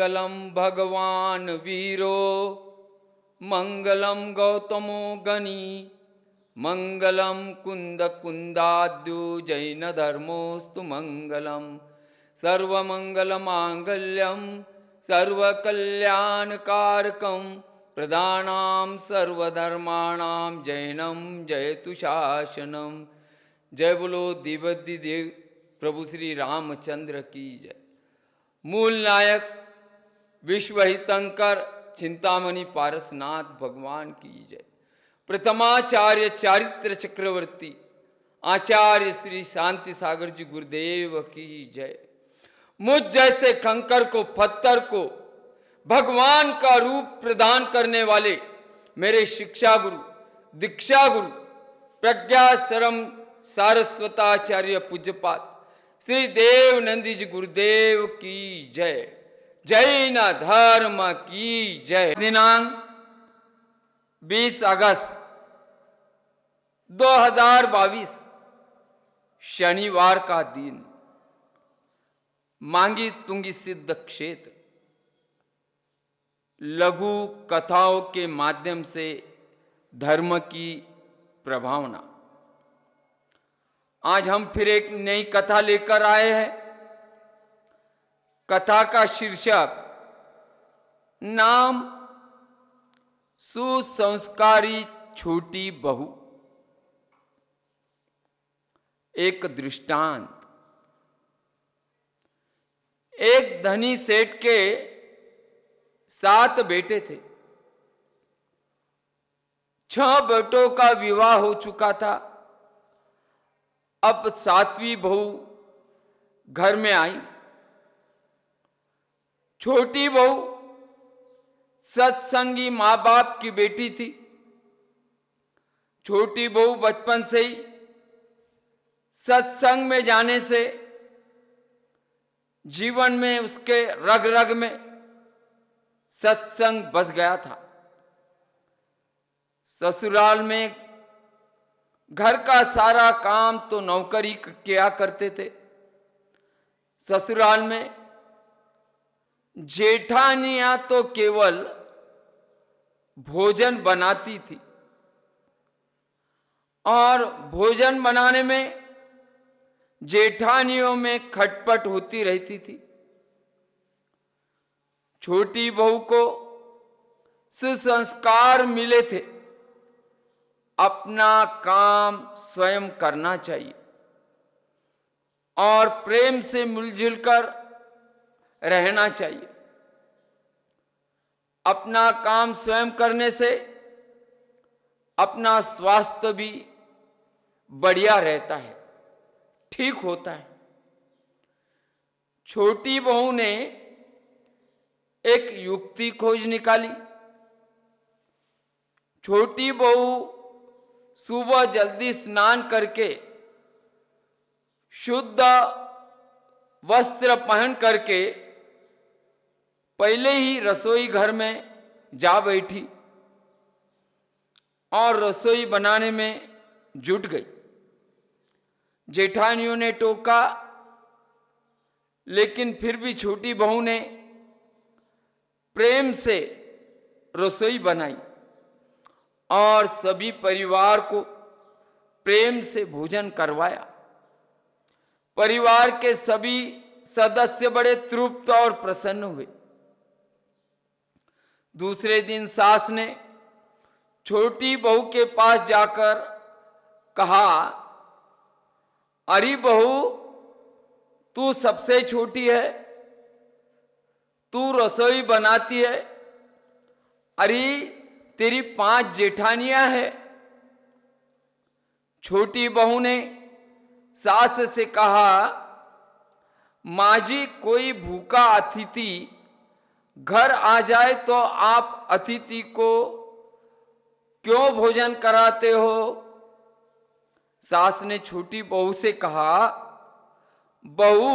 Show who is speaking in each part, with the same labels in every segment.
Speaker 1: मंगलम भगवान वीरो मंगलम गौतमो गणी मंगलम कुंद कुंदाद्यु जैन धर्मोस्तु मंगलम सर्वमंगल मांगल्यम सर्वकल्याणकारकम प्रदानाम सर्वधर्माणाम जैनम जयतु शासनम। जय बोलो दिव्य देव प्रभु श्री रामचंद्र की जय। मूल नायक विश्वहितंकर चिंतामणि पारसनाथ भगवान की जय। प्रथमाचार्य चारित्र चक्रवर्ती आचार्य श्री शांति सागर जी गुरुदेव की जय। मुझ जैसे कंकर को पत्थर को भगवान का रूप प्रदान करने वाले मेरे शिक्षा गुरु दीक्षा गुरु प्रज्ञाश्रम सारस्वताचार्य पूज्यपाद श्री देव नंदी जी गुरुदेव की जय। जैन धर्म की जय। दिनांक 20 अगस्त 2022 शनिवार का दिन मांगी तुंगी सिद्ध क्षेत्र लघु कथाओं के माध्यम से धर्म की प्रभावना। आज हम फिर एक नई कथा लेकर आए हैं। कथा का शीर्षक नाम सुसंस्कारी छोटी बहू। एक दृष्टांत। एक धनी सेठ के 7 बेटे थे। 6 बेटों का विवाह हो चुका था। अब 7वीं बहू घर में आई। छोटी बहू सत्संगी मां बाप की बेटी थी। छोटी बहू बचपन से ही सत्संग में जाने से जीवन में उसके रग रग में सत्संग बस गया था। ससुराल में घर का सारा काम तो नौकरी किया करते थे। ससुराल में जेठानियां तो केवल भोजन बनाती थी और भोजन बनाने में जेठानियों में खटपट होती रहती थी। छोटी बहू को सुसंस्कार मिले थे। अपना काम स्वयं करना चाहिए और प्रेम से मिलजुल कर रहना चाहिए। अपना काम स्वयं करने से अपना स्वास्थ्य भी बढ़िया रहता है, ठीक होता है। छोटी बहू ने एक युक्ति खोज निकाली। छोटी बहू सुबह जल्दी स्नान करके शुद्ध वस्त्र पहन करके पहले ही रसोई घर में जा बैठी और रसोई बनाने में जुट गई। जेठानियों ने टोका, लेकिन फिर भी छोटी बहू ने प्रेम से रसोई बनाई और सभी परिवार को प्रेम से भोजन करवाया। परिवार के सभी सदस्य बड़े तृप्त और प्रसन्न हुए। दूसरे दिन सास ने छोटी बहू के पास जाकर कहा, अरे बहू, तू सबसे छोटी है, तू रसोई बनाती है। अरे तेरी 5 जेठानियां हैं। छोटी बहू ने सास से कहा, माँ जी, कोई भूखा अतिथि घर आ जाए तो आप अतिथि को क्यों भोजन कराते हो? सास ने छोटी बहू से कहा, बहू,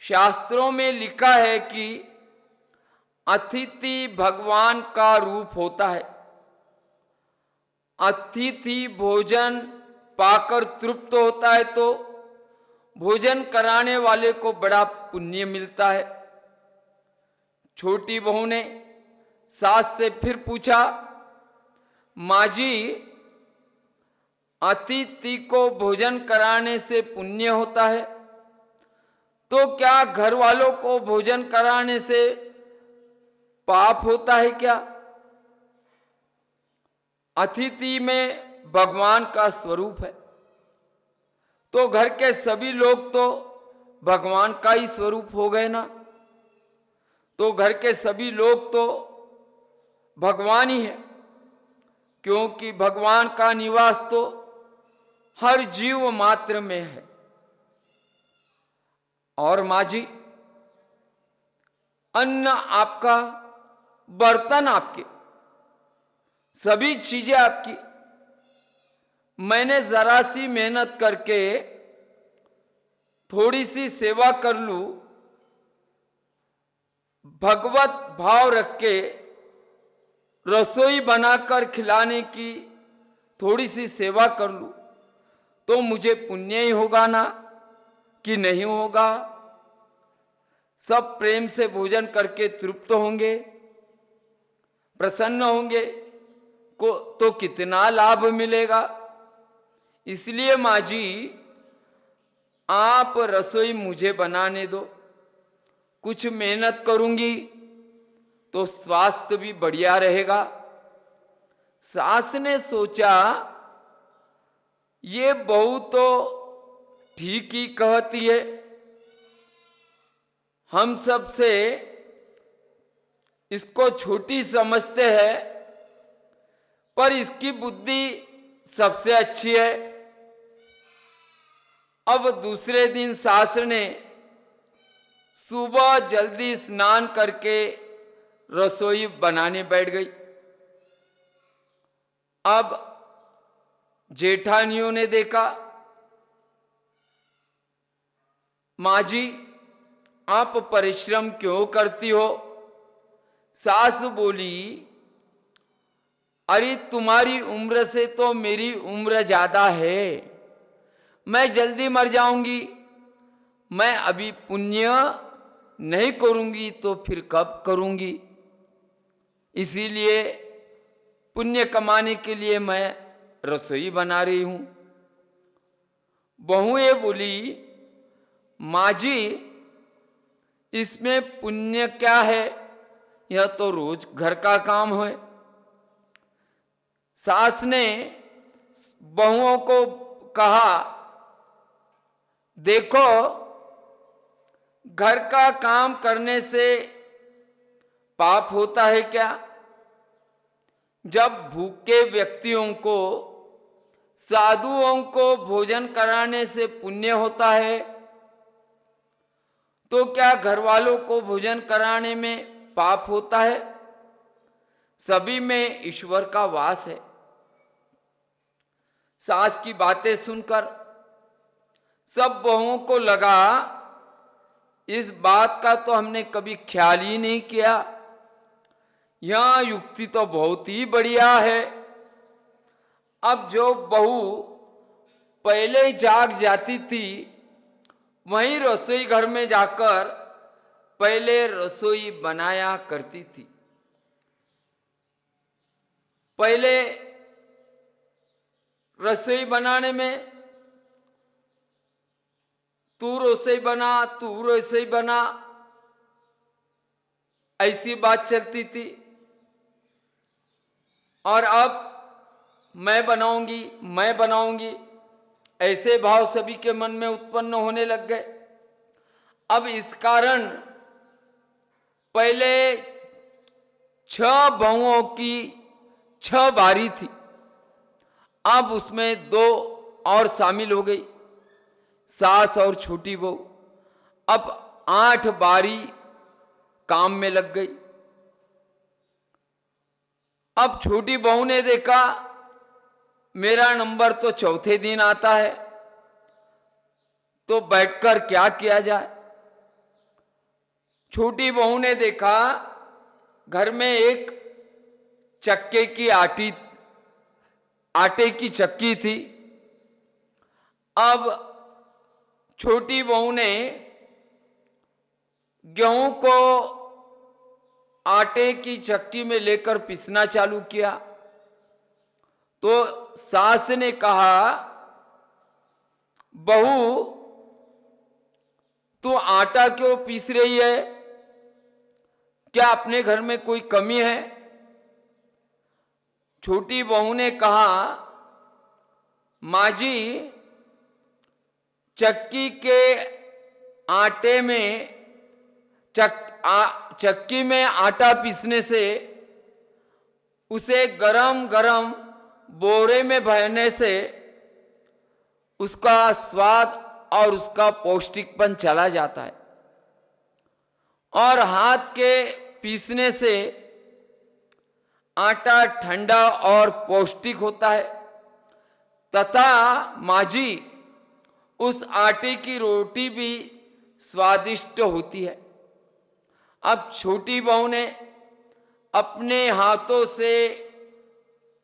Speaker 1: शास्त्रों में लिखा है कि अतिथि भगवान का रूप होता है। अतिथि भोजन पाकर तृप्त होता है तो भोजन कराने वाले को बड़ा पुण्य मिलता है। छोटी बहू ने सास से फिर पूछा, माँ जी, अतिथि को भोजन कराने से पुण्य होता है, तो क्या घर वालों को भोजन कराने से पाप होता है क्या? अतिथि में भगवान का स्वरूप है, तो घर के सभी लोग तो भगवान का ही स्वरूप हो गए ना। तो घर के सभी लोग तो भगवान ही है, क्योंकि भगवान का निवास तो हर जीव मात्र में है। और माँ जी, अन्न आपका, बर्तन आपके, सभी चीजें आपकी। मैंने जरा सी मेहनत करके थोड़ी सी सेवा कर लूं, भगवत भाव रख के रसोई बनाकर खिलाने की थोड़ी सी सेवा कर लूं, तो मुझे पुण्य ही होगा ना, कि नहीं होगा? सब प्रेम से भोजन करके तृप्त होंगे, प्रसन्न होंगे, को तो कितना लाभ मिलेगा। इसलिए माँ जी, आप रसोई मुझे बनाने दो, कुछ मेहनत करूंगी तो स्वास्थ्य भी बढ़िया रहेगा। सास ने सोचा, ये बहू तो ठीक ही कहती है, हम सब से इसको छोटी समझते हैं, पर इसकी बुद्धि सबसे अच्छी है। अब दूसरे दिन सास ने सुबह जल्दी स्नान करके रसोई बनाने बैठ गई। अब जेठानियों ने देखा, माँ जी, आप परिश्रम क्यों करती हो? सास बोली, अरे तुम्हारी उम्र से तो मेरी उम्र ज्यादा है, मैं जल्दी मर जाऊंगी, मैं अभी पुण्य नहीं करूंगी तो फिर कब करूंगी? इसीलिए पुण्य कमाने के लिए मैं रसोई बना रही हूं। बहुएं बोली, माँ जी, इसमें पुण्य क्या है, यह तो रोज घर का काम है। सास ने बहुओं को कहा, देखो, घर का काम करने से पाप होता है क्या? जब भूखे व्यक्तियों को, साधुओं को भोजन कराने से पुण्य होता है, तो क्या घर वालों को भोजन कराने में पाप होता है? सभी में ईश्वर का वास है। सास की बातें सुनकर सब बहुओं को लगा, इस बात का तो हमने कभी ख्याल ही नहीं किया, यह युक्ति तो बहुत ही बढ़िया है। अब जो बहू पहले ही जाग जाती थी, वहीं रसोई घर में जाकर पहले रसोई बनाया करती थी। पहले रसोई बनाने में तू रसोई बना, तू रसोई बना, ऐसी बात चलती थी। और अब मैं बनाऊंगी, मैं बनाऊंगी, ऐसे भाव सभी के मन में उत्पन्न होने लग गए। अब इस कारण पहले 6 बहुओं की 6 बारी थी, अब उसमें 2 और शामिल हो गई, सास और छोटी बहू। अब 8 बारी काम में लग गई। अब छोटी बहू ने देखा, मेरा नंबर तो चौथे दिन आता है, तो बैठकर क्या किया जाए? छोटी बहू ने देखा, घर में एक चक्के की आटे की चक्की थी। अब छोटी बहू ने गेहूं को आटे की चक्की में लेकर पीसना चालू किया। तो सास ने कहा, बहू तू आटा क्यों पीस रही है? क्या अपने घर में कोई कमी है? छोटी बहू ने कहा, माँ जी, चक्की के आटे में चक्की में आटा पीसने से, उसे गरम गरम बोरे में भरने से उसका स्वाद और उसका पौष्टिकपन चला जाता है, और हाथ के पीसने से आटा ठंडा और पौष्टिक होता है, तथा माँ जी उस आटे की रोटी भी स्वादिष्ट होती है। अब छोटी बहू ने अपने हाथों से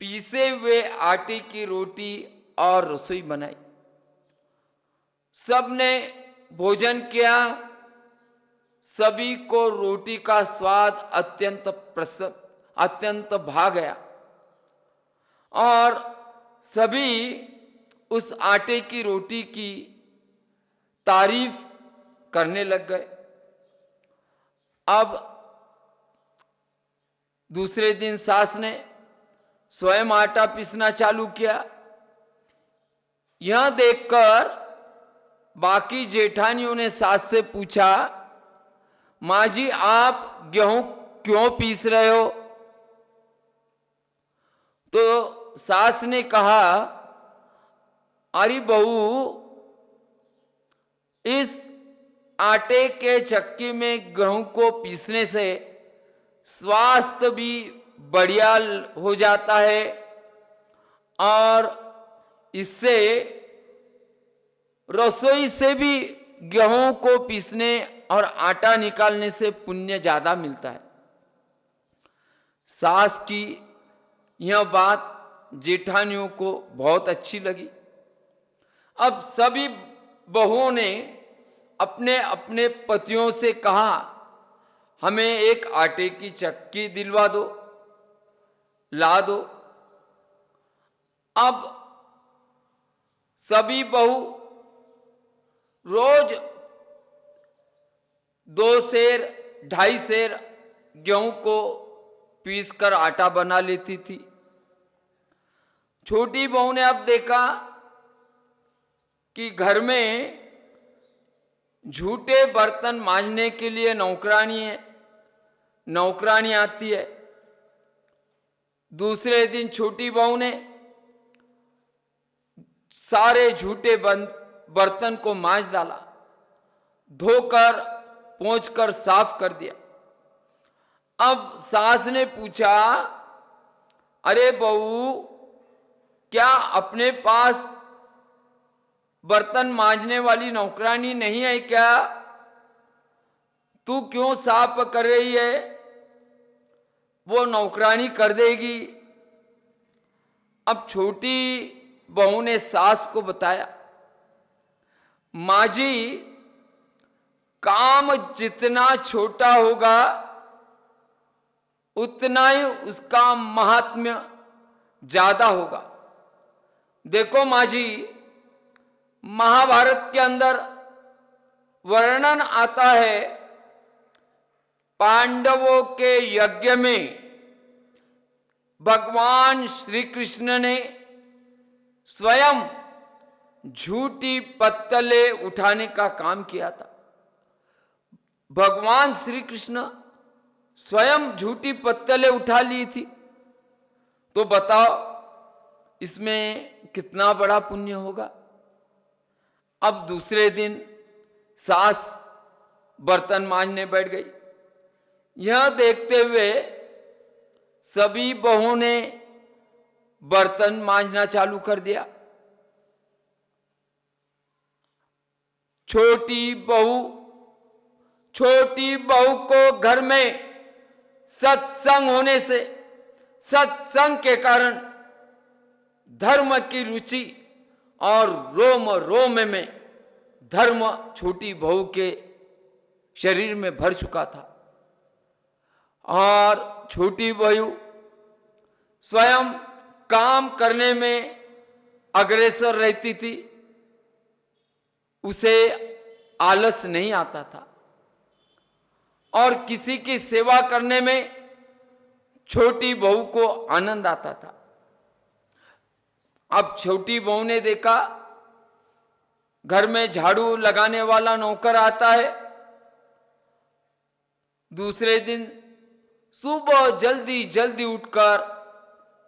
Speaker 1: पीसे हुए आटे की रोटी और रसोई बनाई। सबने भोजन किया। सभी को रोटी का स्वाद अत्यंत भा गया, और सभी उस आटे की रोटी की तारीफ करने लग गए। अब दूसरे दिन सास ने स्वयं आटा पीसना चालू किया। यह देखकर बाकी जेठानियों ने सास से पूछा, माँ जी आप गेहूं क्यों पीस रहे हो? तो सास ने कहा, अरे बहू, इस आटे के चक्की में गेहूं को पीसने से स्वास्थ्य भी बढ़िया हो जाता है, और इससे रसोई से भी गेहूं को पीसने और आटा निकालने से पुण्य ज्यादा मिलता है। सास की यह बात जेठानियों को बहुत अच्छी लगी। अब सभी बहुओं ने अपने अपने पतियों से कहा, हमें एक आटे की चक्की दिलवा दो, ला दो। अब सभी बहू रोज 2 सेर 2.5 सेर गेहूं को पीसकर आटा बना लेती थी। छोटी बहू ने अब देखा कि घर में झूठे बर्तन मांजने के लिए नौकरानी आती है। दूसरे दिन छोटी बहू ने सारे झूठे बर्तन को मांज डाला, धोकर पोंछकर साफ कर दिया। अब सास ने पूछा, अरे बहू, क्या अपने पास बर्तन मांजने वाली नौकरानी नहीं है क्या? तू क्यों साफ कर रही है? वो नौकरानी कर देगी। अब छोटी बहू ने सास को बताया, माँ जी, काम जितना छोटा होगा उतना ही उसका महात्म्य ज्यादा होगा। देखो माँ जी, महाभारत के अंदर वर्णन आता है, पांडवों के यज्ञ में भगवान श्री कृष्ण ने स्वयं झूठी पत्तलें उठाने का काम किया था। भगवान श्री कृष्ण स्वयं झूठी पत्तलें उठा ली थी। तो बताओ इसमें कितना बड़ा पुण्य होगा। अब दूसरे दिन सास बर्तन मांजने बैठ गई। यह देखते हुए सभी बहुओं ने बर्तन मांजना चालू कर दिया। छोटी बहू को घर में सत्संग होने से, सत्संग के कारण धर्म की रुचि और रोम रोम में धर्म छोटी बहू के शरीर में भर चुका था। और छोटी बहू स्वयं काम करने में अग्रसर रहती थी, उसे आलस नहीं आता था और किसी की सेवा करने में छोटी बहू को आनंद आता था। अब छोटी बहू ने देखा घर में झाड़ू लगाने वाला नौकर आता है। दूसरे दिन सुबह जल्दी जल्दी उठकर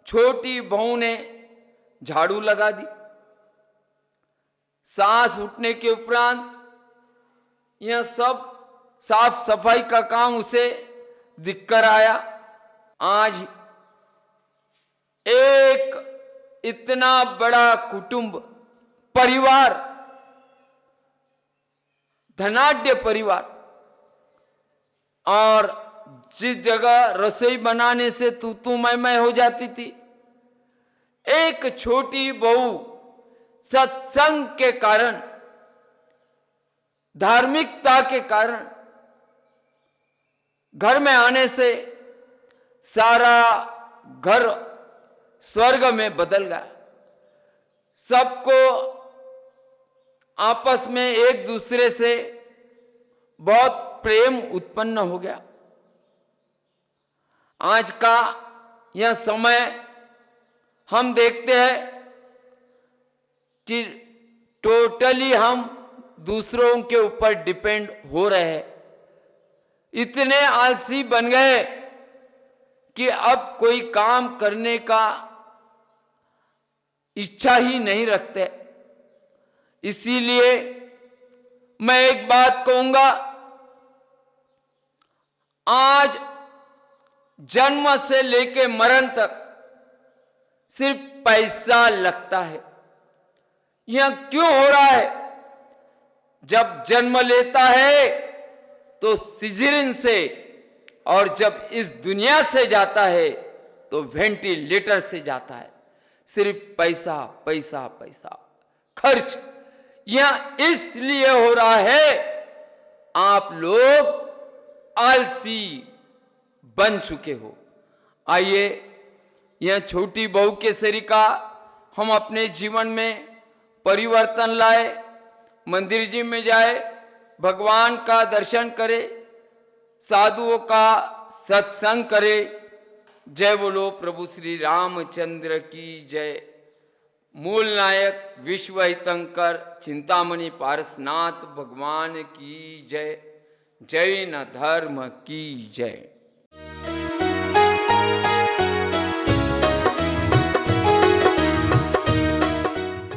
Speaker 1: छोटी बहू ने झाड़ू लगा दी। सांस उठने के उपरांत यह सब साफ सफाई का काम उसे दिखकर आया। आज एक इतना बड़ा कुटुंब, परिवार, धनाढ्य परिवार, और जिस जगह रसोई बनाने से तू मैं हो जाती थी, एक छोटी बहू सत्संग के कारण, धार्मिकता के कारण घर में आने से सारा घर स्वर्ग में बदल गया। सबको आपस में एक दूसरे से बहुत प्रेम उत्पन्न हो गया। आज का यह समय हम देखते हैं कि टोटली हम दूसरों के ऊपर डिपेंड हो रहे हैं। इतने आलसी बन गए कि अब कोई काम करने का इच्छा ही नहीं रखते। इसीलिए मैं एक बात कहूंगा, आज जन्म से लेके मरण तक सिर्फ पैसा लगता है। यह क्यों हो रहा है? जब जन्म लेता है तो सिजेरियन से, और जब इस दुनिया से जाता है तो वेंटिलेटर से जाता है। सिर्फ पैसा पैसा पैसा खर्च। यह इसलिए हो रहा है, आप लोग आलसी बन चुके हो। आइए यह छोटी बहू के सरीका हम अपने जीवन में परिवर्तन लाए, मंदिर जी में जाए, भगवान का दर्शन करे, साधुओं का सत्संग करे। जय बोलो प्रभु श्री रामचंद्र की जय। मूल नायक विश्व हितंकर चिंतामणि पारसनाथ भगवान की जय। जैन धर्म की जय।